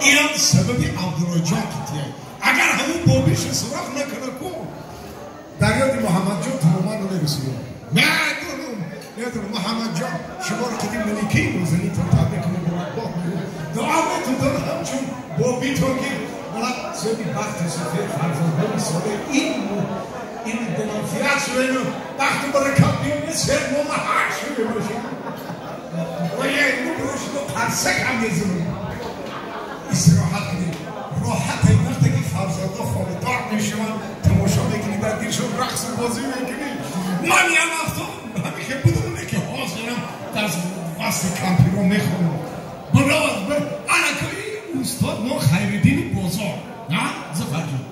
اینم سببی عبدالرجا کتیه اگر همون بابیش سراغ نکنه کو دریاد محمد جان تماما رو نرسیده ندارم محمد جان شما رو قدیم ملیکی روزنی تا تبه کنه برکباه دعا بهتون دارم همچون بابی تو که بلا سبی وقت سفید فرزندان ساله این دمانفیات شده اینو وقت برکت بیونه سر ماما هر شده باشه و یه اینو بروش دو پرسک هم یزونه استراحت کنیم راحت این وقتی که فرزنده خوابدار میشون تماشا میکنی در دیرشون رقص بازی میکنی من یه وقتا همیشه بدونه که حاضرم در واسه کمپی رو میخونم براز به علکایی استاد ما خیردین بازار نه زفر جان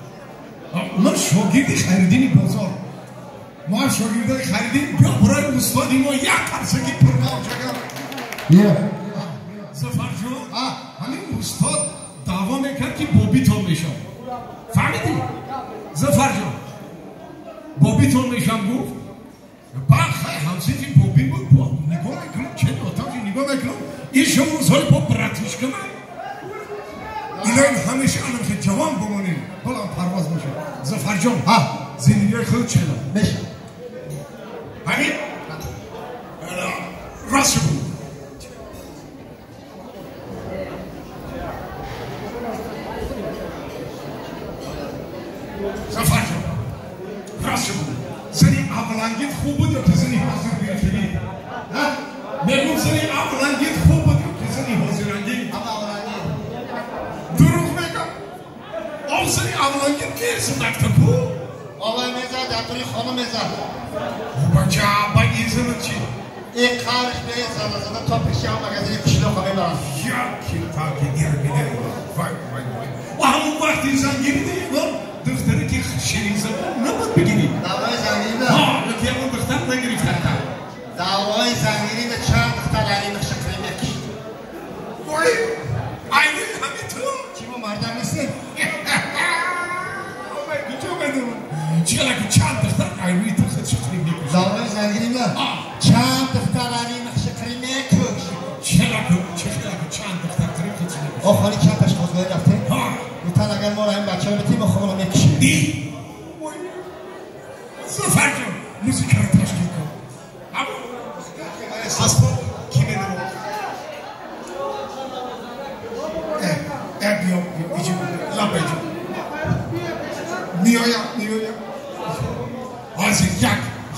ما شاگردی خیردین بازار ما شاگردای خیردین بیا برای استادی ما یک پرسکی پرنام چکر زفر جان همین استاد دعوا میکرد که بابی تون میشم فهمیدی؟ زفر جان بابی تون میشم گفت خیلی همسیتی بابی بود نگاه میکنم چه اتاقی نگاه میکنم این شما روزهای با براتیش کنم اینا این همیشه الان که جوان بمانیم بلان پرواز باشه زفر جان زندگی خود چه بشه همین راست بود زفر جان راست بود زنی اولانگیت خوب بود یا که زنی حاضر بیرفیدی میگم زنی اولانگیت خوب بود یا که زنی حاضرانگی دروغ میگم آو زنی اولانگیت نیست دکتر کو آقای میزد دکتری خانم میزد بچه با این زنم چی؟ این قرش به زده تا پیشی هم مگزینی کشلو خواهی برم یا کی تا که گرمینه وای و همون وقتی زنگیری دیگه دختری که شیرین زبان نبود بگیری دعوای زنگیری به یکی همون دختر نگرفتن دعوای زنگیری به چند دختر علی شکری میکشید وای اینه همین تو چی ما مردم نیستیم کجا بدون چرا که چند دختر علی دختر شکری میکشید دعوای زنگیری به چند دختر علی شکری میکشید چرا که چند دختر علی میکشید آخوانی چند تاش خوزگاه رفته میتن اگر ما را این بچه ها بتیم خواه را میکشید زفر جان موسیقی رو تشکیل کن اسباب کی میدونم بیام ایجا لبه ایجا میایم حاضر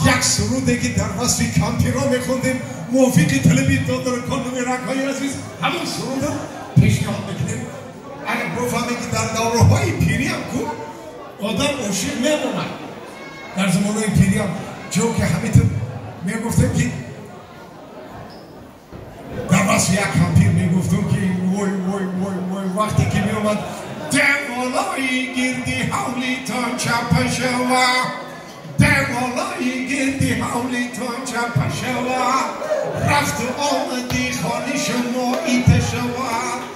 یک سروده که در وصف کمپی را میخوندیم موفق تلویزیون دادر کندومی رکهای عزیز همون سروده پیشنهاد میکنیم اگر بفهمه که در دوره های پیری هم کو آدم عاشق میمونه در زمان های پیری هم جو که همینطور میگفتم که در واسه یک کمپیر میگفتم که وای وقتی که میومد دوالای گردی حولیتان چپه شوا دوالای گردی حولیتان چپه شوا رفت و آمدی خانی شما ایت شوا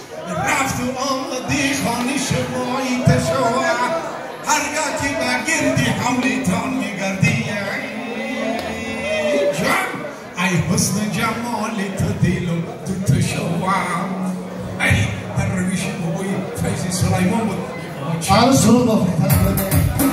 رفت و آمدی خانی شما ایت شوا هرگاه که بگردی حولیتان میگردی جان ای حسن جمالی تو دیلو تو شوام ای در رویش بابای فیض سلیمان بود آن سرود بافید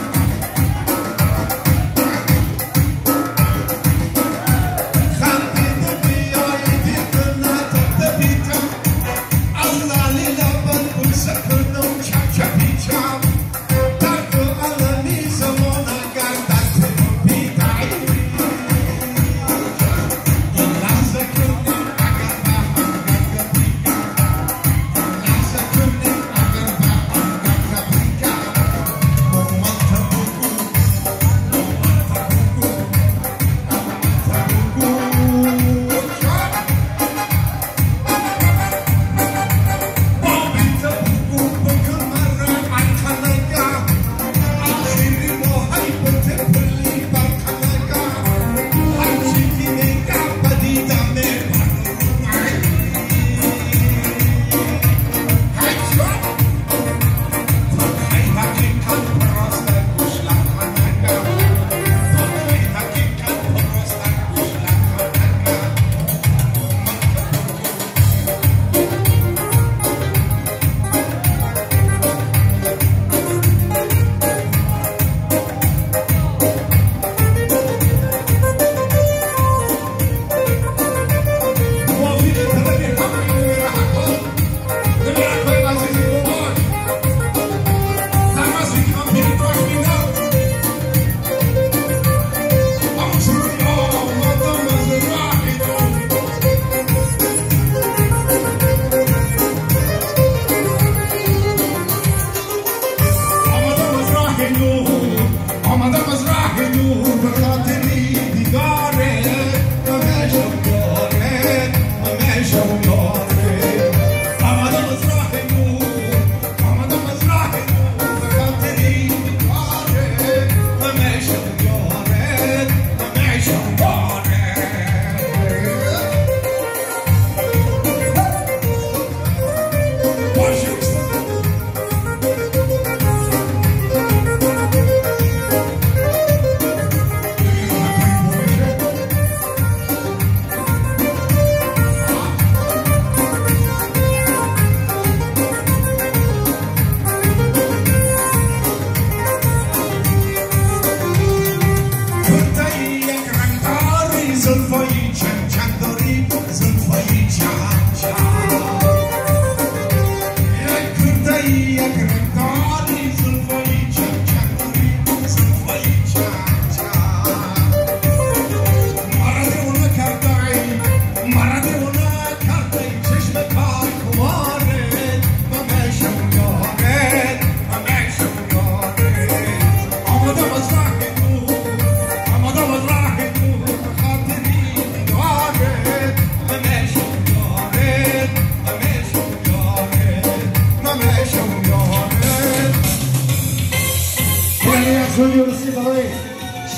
Juniorsi برای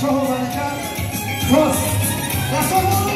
شاه و ملکه راست دستان رو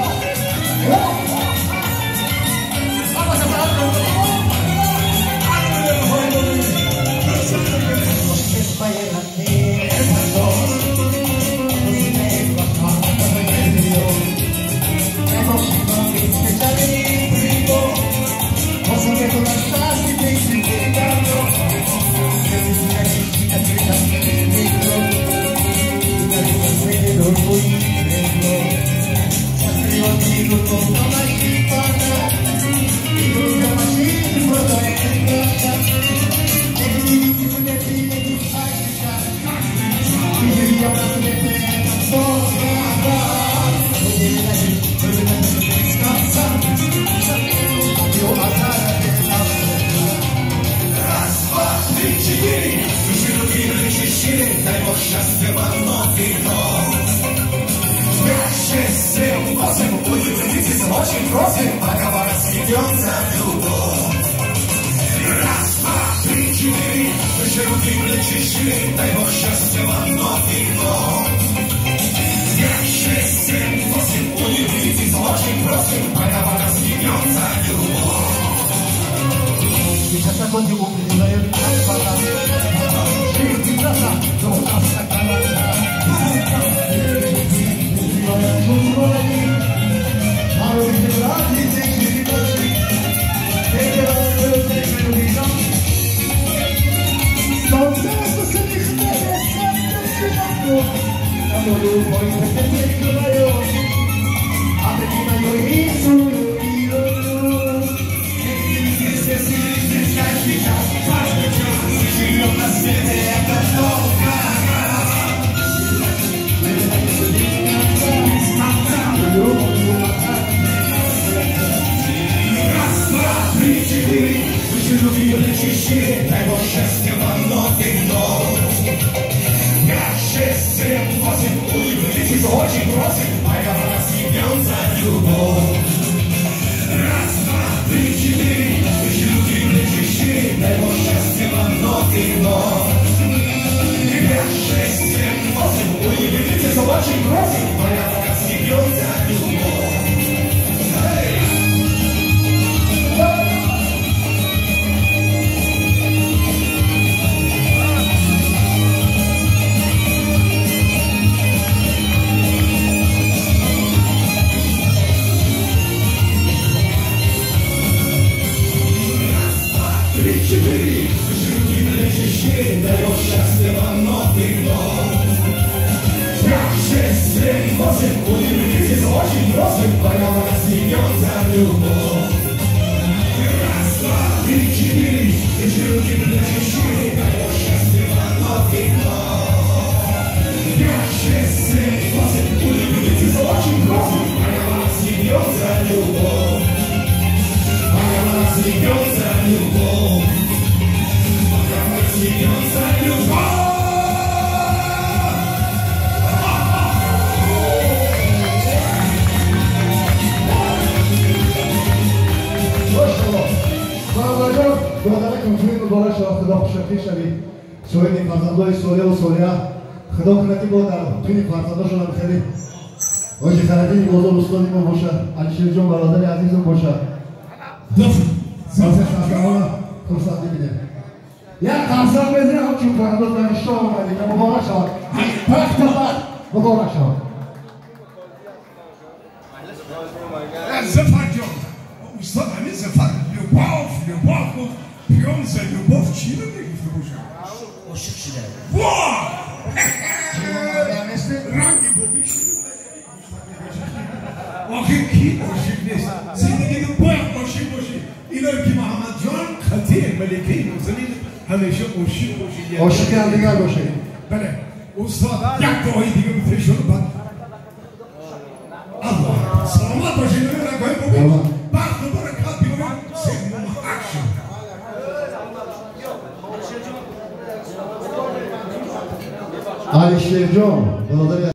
Очень просим, пока рассветется любовь. Раз, два, три, четыре, выше руки, плечи шире, дай Бог счастья вам вновь и вновь. 5, 6, 7, 8, улыбнитесь, очень просим, пока рассветется любовь. Сейчас огонь его призывает, дай Бог счастья вам вновь и вновь. 5, 6, 7, 8, улыбнитесь, очень просим, пока рассветется любовь. Раз, два, три, четыре, выше руки, плечи шире, дай Бог счастья вам вновь и вновь. 5, 6, 7, 8, улыбнитесь, очень просим, пока рассветется любовь. Дай Бог счастья вам вновь и вновь. 5, 6, 7, 8, улыбнитесь, очень просим, пока рассветется любовь. Раз, два, три, четыре, эти руки плечи шире, дай Бог счастья вам вновь и вновь. 5, 6, 7, 8, улыбнитесь, очень просим, пока рассветется любовь. Пока рассветется любовь. Рассветется любовь. دادن کنفرین مبارک شما خدا خوشبختی شوید شاید این فرزندهای سوریه و سوریه خدا کنه که با در توی فرزنداشون هم خیلی حاجی خردی بزرگ استادی ما باشه علیشیر جان برادر عزیزم باشه سازه خواستگاهان فرصت میده یک قمصر بزنه همچون فرزند دانشگاه آمدید مبارک شود تخت بعد مبارک شود زفر جان استاد همین زفر любовь گفت پیام زن любовь چی رو نگفته باشم عاشق شده واه رنگی بابیش آخه کی عاشق نیست زندگی رو باید عاشق باشی اینا که محمد جان خطیر ملکه نازنین همیشه عاشق باشی عاشق هم دیگر باشه بله استاد یک دعایی دیگه بوده شد بعد الله سلامت باشی نگاهی ببین بعد دوباره کات بیارم سیمون اکشن علیشیر جان برادر